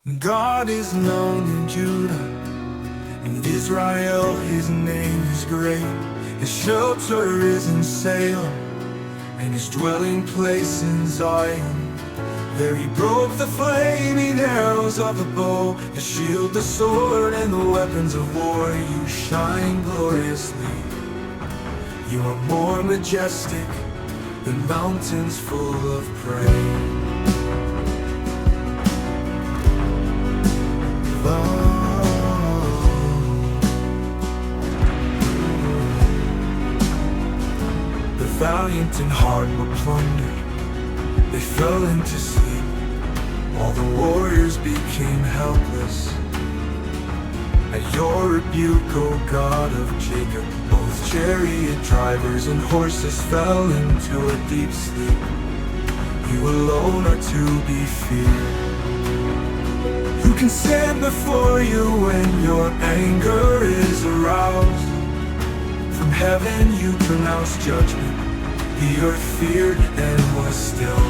God is known in Judah, in Israel his name is great. His shelter is in Salem, and his dwelling place in Zion. There he broke the flaming arrows of the bow, the shield, the sword, and the weapons of war. You shine gloriously. You are more majestic than mountains full of prey. The valiant in heart were plundered, they fell into sleep. All the warriors became helpless at your rebuke, O God of Jacob. Both chariot drivers and horses fell into a deep sleep. You alone are to be feared. Who can stand before you when your anger is aroused? From heaven you pronounce judgment. The earth feared and was still.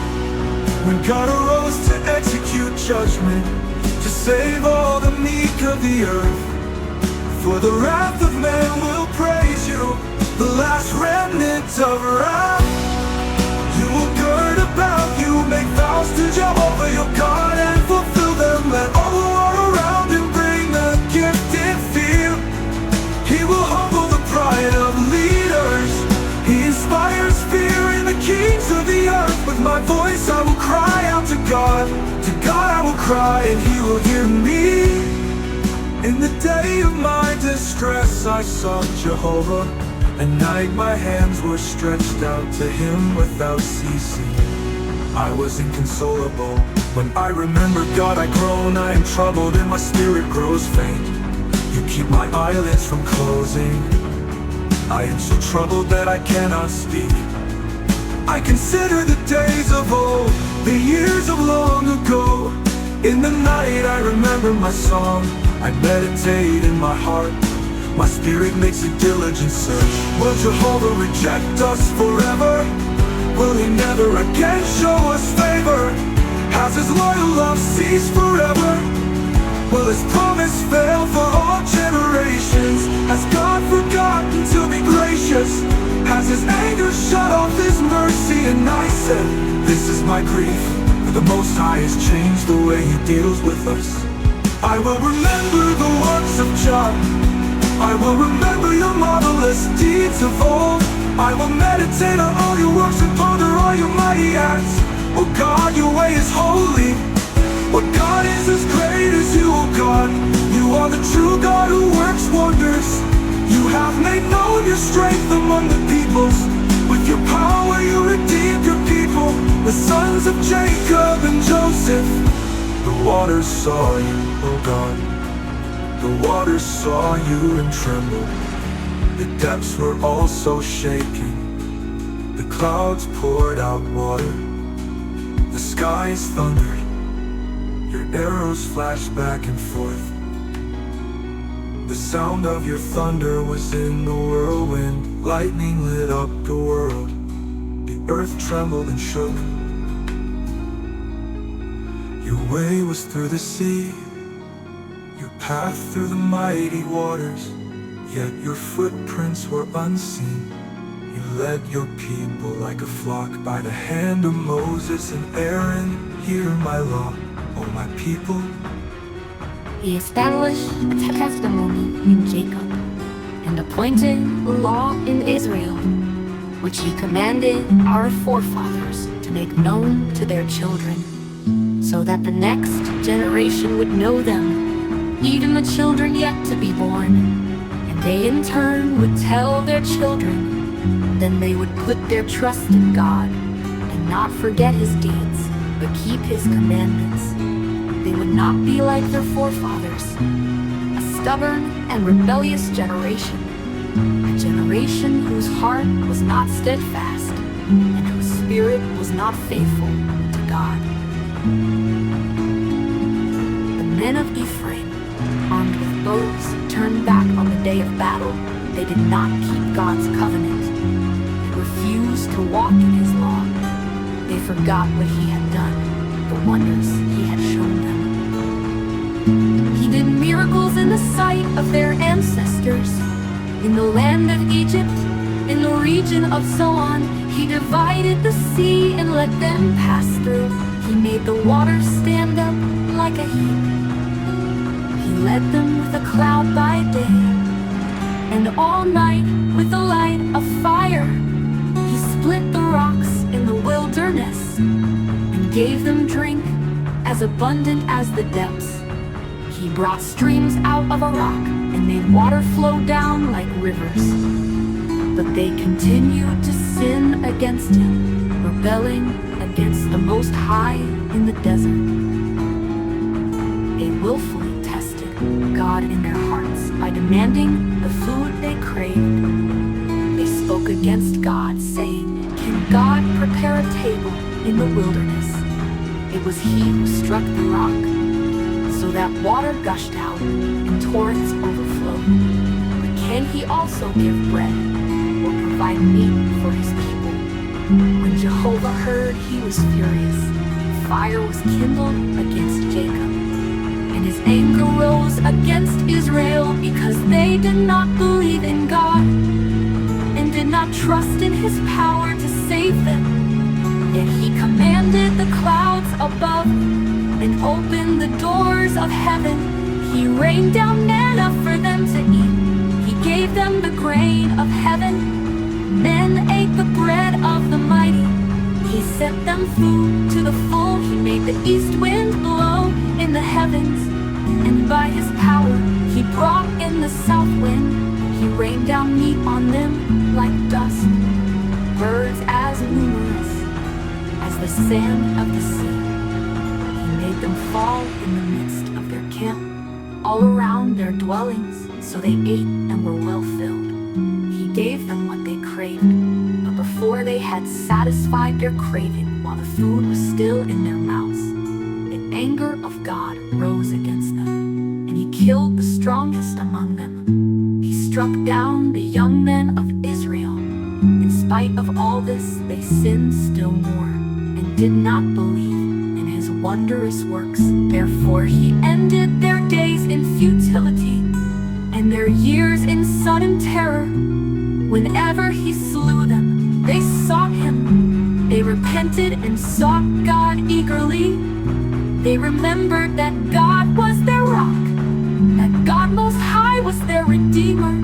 When God arose to execute judgment, to save all the meek of the earth. For the wrath of man will praise you, the last remnant of wrath. You will gird about you, make vows to Jehovah your God and fulfill them. Let all who are around him bring the gift in fear. He will humble the pride of leaders. He inspires fear in the kings of the earth. With my voice I will cry out to God. To God I will cry and he will hear me. In the day of my distress I sought Jehovah. At night my hands were stretched out to him without ceasing. I was inconsolable. When I remember God I groan. I am troubled and my spirit grows faint. You keep my eyelids from closing. I am so troubled that I cannot speak. I consider the days of old, the years of long ago. In the night I remember my song. I meditate in my heart. My spirit makes a diligent search. Will Jehovah reject us forever? Will he never again show us favor? Has his loyal love ceased forever? Will his promise fail for all generations? Has God forgotten to be gracious? Has his anger shut off his mercy? And I said, this is my grief, for the Most High has changed the way he deals with us. I will remember the works of John. I will remember your marvelous deeds of old. I will meditate on all your works and ponder all your mighty acts. Oh God, your way is holy. What God is as great as you, oh God. You are the true God who works wonders. You have made known your strength among the peoples. With your power you redeemed your people, the sons of Jacob and Joseph. The waters saw you, oh God. The waters saw you and trembled. The depths were also shaking. The clouds poured out water. The skies thundered. Your arrows flashed back and forth. The sound of your thunder was in the whirlwind. Lightning lit up the world. The earth trembled and shook. Your way was through the sea, your path through the mighty waters. Yet your footprints were unseen. You led your people like a flock by the hand of Moses and Aaron. Hear my law, O my people. He established a testimony in Jacob, and appointed a law in Israel, which he commanded our forefathers to make known to their children, so that the next generation would know them, even the children yet to be born, and they in turn would tell their children. Then they would put their trust in God, and not forget his deeds, but keep his commandments. They would not be like their forefathers, a stubborn and rebellious generation, a generation whose heart was not steadfast, and whose spirit was not faithful to God. The men of Ephraim, armed with bows, turned back on the day of battle. They did not keep God's covenant, and refused to walk in his law. They forgot what he had done, the wonders he had shown them. He did miracles in the sight of their ancestors. In the land of Egypt, in the region of Zoan, he divided the sea and let them pass through. He made the waters stand up like a heap. He led them with a cloud by day, and all night with the light of fire. He split the rocks in the wilderness and gave them drink as abundant as the depths. He brought streams out of a rock and made water flow down like rivers. But they continued to sin against him, rebelling against the Most High in the desert. They willfully tested God in their hearts by demanding the food they craved. They spoke against God, saying, "Can God prepare a table in the wilderness?" It was he who struck the rock, so that water gushed out and torrents overflowed. But can he also give bread or provide meat for his people? When Jehovah heard, he was furious. Fire was kindled against Jacob, and his anger rose against Israel because they did not believe in God and did not trust in his power to save them. Yet he commanded the clouds above and opened the doors of heaven. He rained down manna for them to eat. He gave them the grain of heaven. Men ate the bread of the mighty. He sent them food to the full. He made the east wind blow in the heavens, and by his power he brought in the south wind. He rained down meat on them like dust, birds as numerous as the sand of the sea. He made them fall in the midst of their camp, all around their dwellings, so they ate and were well filled. He gave them what they craved, but before they had satisfied their craving, while the food was still in their mouths, the anger of God rose against them, and he killed the strongest among them. He struck down the young men of Israel. In spite of all this, they sinned still more and did not believe in his wondrous works. Therefore he ended their days in futility and their years in sudden terror. Whenever he slew them, they sought him. They repented and sought God eagerly. They remembered that God was their rock, that God Most High was their Redeemer.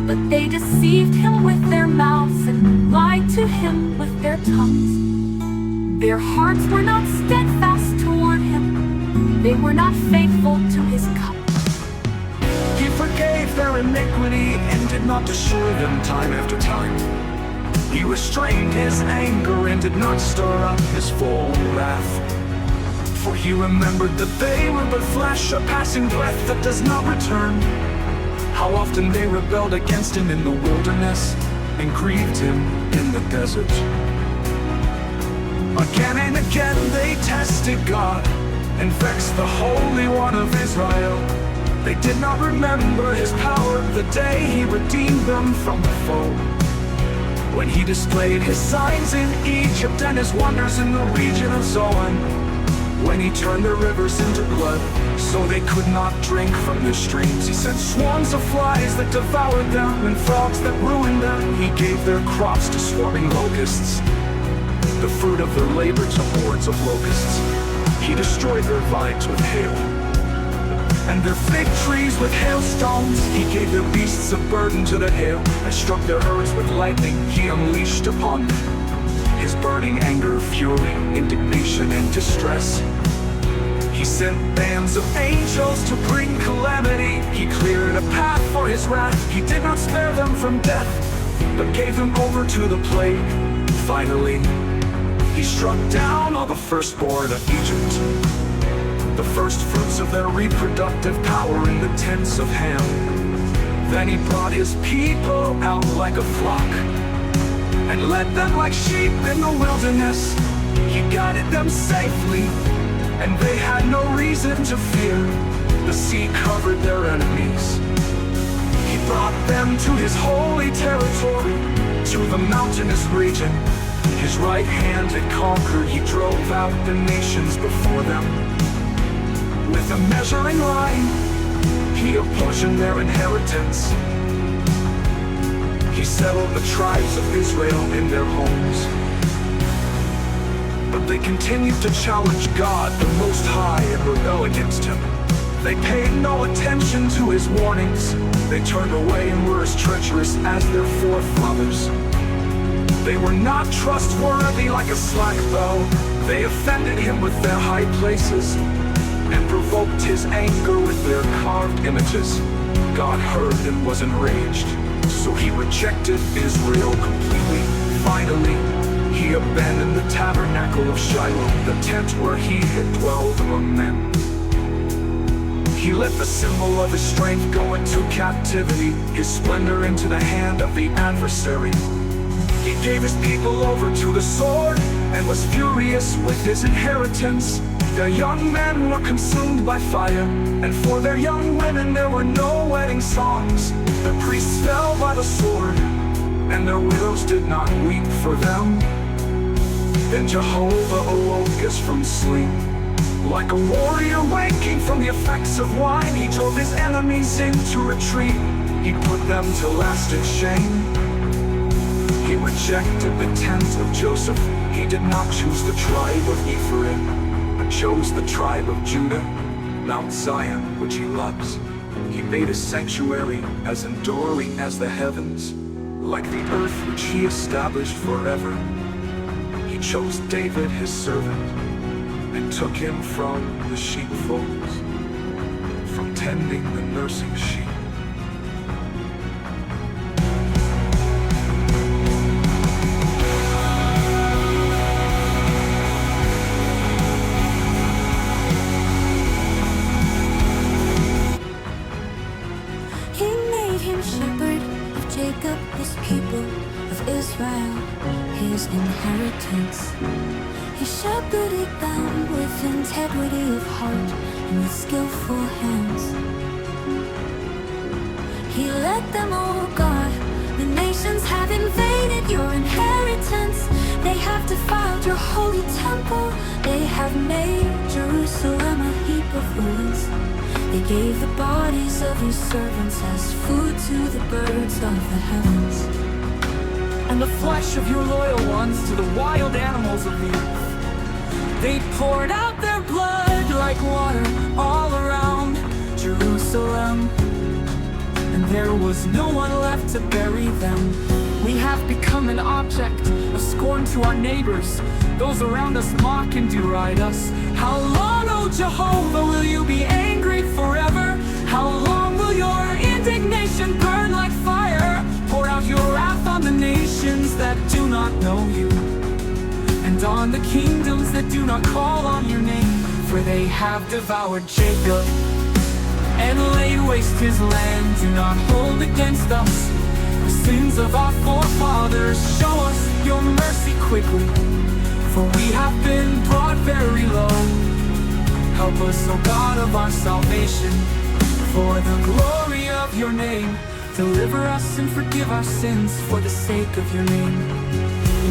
But they deceived him with their mouths and lied to him with their tongues. Their hearts were not steadfast toward him. They were not faithful to his covenant. He forgave their iniquity and did not destroy them time after time. He restrained his anger and did not stir up his full wrath. For he remembered that they were but flesh, a passing breath that does not return. How often they rebelled against him in the wilderness and grieved him in the desert. Again and again they tested God and vexed the Holy One of Israel. They did not remember his power the day he redeemed them from the foe, when he displayed his signs in Egypt and his wonders in the region of Zoan, when he turned the rivers into blood so they could not drink from the streams. He sent swarms of flies that devoured them and frogs that ruined them. He gave their crops to swarming locusts, the fruit of their labor to hordes of locusts. He destroyed their vines with hail and their fig trees with hailstones. He gave their beasts of burden to the hail and struck their herds with lightning. He unleashed upon them his burning anger, fury, indignation, and distress. He sent bands of angels to bring calamity. He cleared a path for his wrath. He did not spare them from death, but gave them over to the plague. Finally, he struck down all the firstborn of Egypt, the first fruits of their reproductive power in the tents of Ham. Then he brought his people out like a flock and led them like sheep in the wilderness. He guided them safely, and they had no reason to fear. The sea covered their enemies. He brought them to his holy territory, to the mountainous region. His right hand had conquered. He drove out the nations before them. With a measuring line, he apportioned their inheritance. He settled the tribes of Israel in their homes. But they continued to challenge God, the Most High, and rebel against Him. They paid no attention to His warnings. They turned away and were as treacherous as their forefathers. They were not trustworthy like a slack bow. They offended Him with their high places and provoked His anger with their carved images. God heard and was enraged, so He rejected Israel completely. Finally, He abandoned the tabernacle of Shiloh, the tent where He had dwelled among men. He let the symbol of His strength go into captivity, His splendor into the hand of the adversary. He gave His people over to the sword and was furious with His inheritance. Their young men were consumed by fire, and for their young women there were no wedding songs. The priests fell by the sword, and their widows did not weep for them. Then Jehovah awoke as from sleep. Like a warrior waking from the effects of wine, He drove His enemies into retreat. He put them to lasting shame. He rejected the tent of Joseph. He did not choose the tribe of Ephraim, but chose the tribe of Judah, Mount Zion, which He loves. He made His sanctuary as enduring as the heavens, like the earth which He established forever. He chose David His servant, and took him from the sheepfolds, from tending the nursing sheep. He made him shepherd of Jacob, His people, of Israel, His inheritance. He shepherded them with integrity of heart and with skillful hands. He led them, oh God. The nations have invaded your inheritance. They have defiled your holy temple. They have made Jerusalem a heap of ruins. They gave the bodies of your servants as food to the birds of the heavens, and the flesh of your loyal ones to the wild animals of the earth. They poured out their blood like water all around Jerusalem, and there was no one left to bury them. We have become an object of scorn to our neighbors. Those around us mock and deride us. How long, O Jehovah, will you be angry forever? How long will your indignation burn like fire? Pour out your wrath on the nations that do not know you, and on the kingdoms that do not call on your name. For they have devoured Jacob and laid waste his land. Do not hold against us the sins of our forefathers. Show us your mercy quickly, for we have been brought very low. Help us, O God of our salvation, for the glory of your name. Deliver us and forgive our sins for the sake of your name.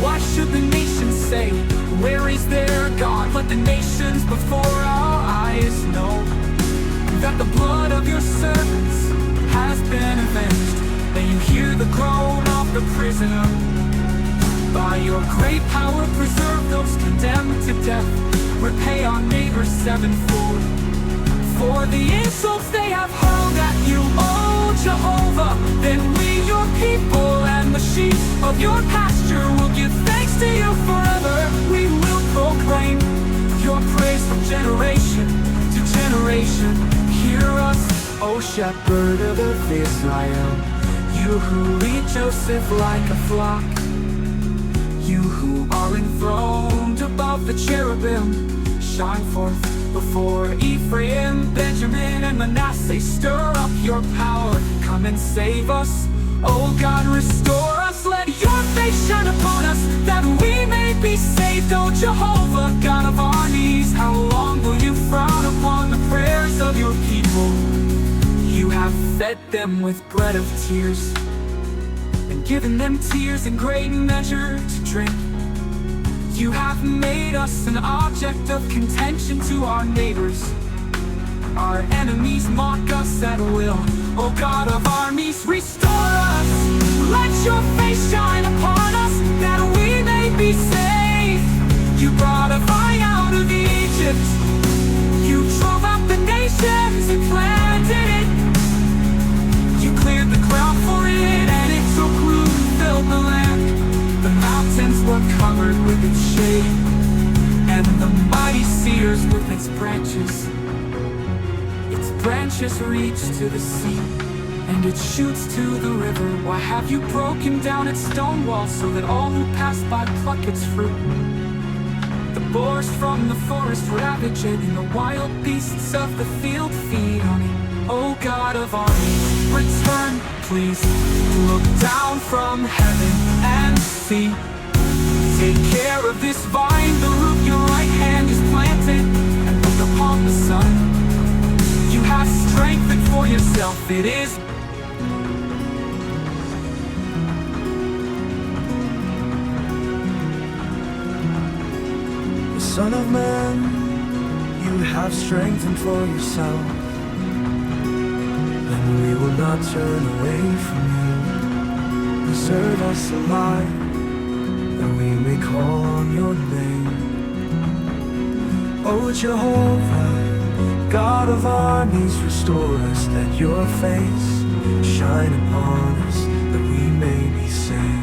Why should the nations say, where is their God? Let the nations before our eyes know that the blood of your servants has been avenged. That you hear the groan of the prisoner. By your great power preserve those condemned to death. Repay our neighbors sevenfold for the insults they have hurled at you, O Jehovah. Then we, your people, and the sheep of your pasture will give thanks to you forever. We will proclaim your praise from generation to generation. Hear us, O shepherd of Israel, you who lead Joseph like a flock, you who are enthroned above the cherubim. Shine forth before Ephraim, Benjamin, and Manasseh. Stir up your power, come and save us. Oh God, restore us, let your face shine upon us, that we may be saved. Oh Jehovah, God of armies, how long will you frown upon the prayers of your people? You have fed them with bread of tears, and given them tears in great measure to drink. You have made us an object of contention to our neighbors. Our enemies mock us at will. O God of armies, restore us. Let your face shine upon us, that we may be safe. You brought a vine out of Egypt. You drove out the nations and planted it. You cleared the ground for it, and it took root and filled the land. The mountains were covered with its shade, and the mighty cedars with its branches. Its branches reach to the sea, and it shoots to the river. Why have you broken down its stone walls, so that all who pass by pluck its fruit? The boars from the forest ravage it, and the wild beasts of the field feed on it. O God of armies, return, please. Look down from heaven and see. Take care of this vine, the root your right hand is planted, and look upon the sun. You have strengthened for yourself, it is. Son of man, you have strengthened for yourself, and we will not turn away from you. Preserve us alive, that we may call on your name. O Jehovah, God of armies, restore us, let your face shine upon us, that we may be saved.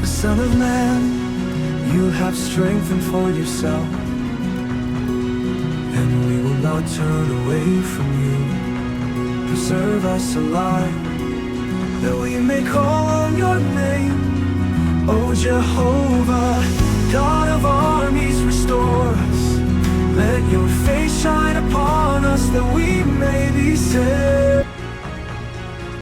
Son of man, you have strengthened for yourself, and we will not turn away from you. Preserve us alive, that we may call on your name. O Jehovah, God of armies, restore us. Let your face shine upon us, that we may be saved.